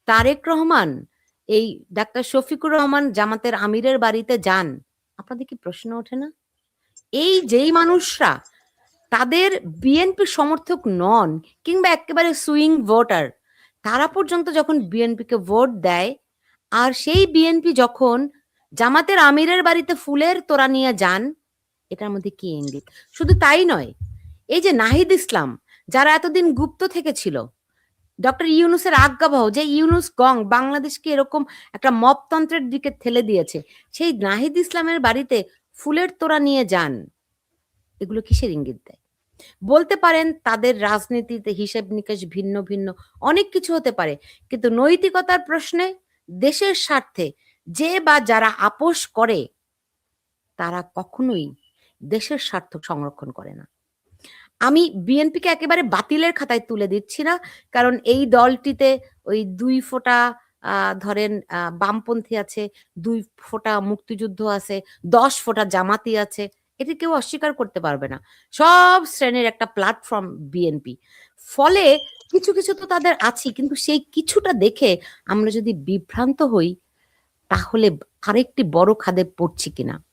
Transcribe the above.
তারেক রহমান এই ডাক্তার শফিকুর রহমান জামাতের আমিরের বাড়িতে যান, আপনাদের কি প্রশ্ন ওঠে না? এই যেই মানুষরা তাদের বিএনপি সমর্থক নন কিংবা একেবারে সুইং ভোটার, তারা পর্যন্ত যখন বিএনপিকে ভোট দেয়, আর সেই বিএনপি যখন জামাতের আমিরের বাড়িতে ফুলের তোড়া নিয়ে যান, এটার মধ্যে কি ইঙ্গিত? শুধু তাই নয়, এই যে নাহিদ ইসলাম যারা এতদিন গুপ্ত থেকে ছিল, ডক্টর ইউনুসের আজ্ঞাবহ যে ইউনুস গং বাংলাদেশকে এরকম একটা মপতন্ত্রের দিকে ঠেলে দিয়েছে, সেই নাহিদ ইসলামের বাড়িতে ফুলের তোড়া নিয়ে যান, এগুলো কিসের ইঙ্গিত দেয়? বলতে পারেন তাদের রাজনীতিতে হিসেব নিকেশ ভিন্ন ভিন্ন, অনেক কিছু হতে পারে, কিন্তু নৈতিকতার প্রশ্নে দেশের স্বার্থে যে বা যারা আপোষ করে তারা কখনোই দেশের স্বার্থ সংরক্ষণ করে না। আমি বিএনপিকে একেবারে বাতিলের খাতায় তুলে দিচ্ছি না, কারণ এই দলটিতে ওই ২ ফোঁটা ধরেন বামপন্থী আছে, ২ ফোঁটা মুক্তিযুদ্ধ আছে, ১০ ফোঁটা জামাতি আছে। এটা কেউ অস্বীকার করতে পারবে না। সব শ্রেণীর একটা প্ল্যাটফর্ম বিএনপি। ফলে কিছু, কিছু তো তাদের আছেই, কিন্তু সেই কিছুটা দেখে আমরা যদি বিভ্রান্ত হই, তাহলে আরেকটি বড় খাদে পড়ছি কিনা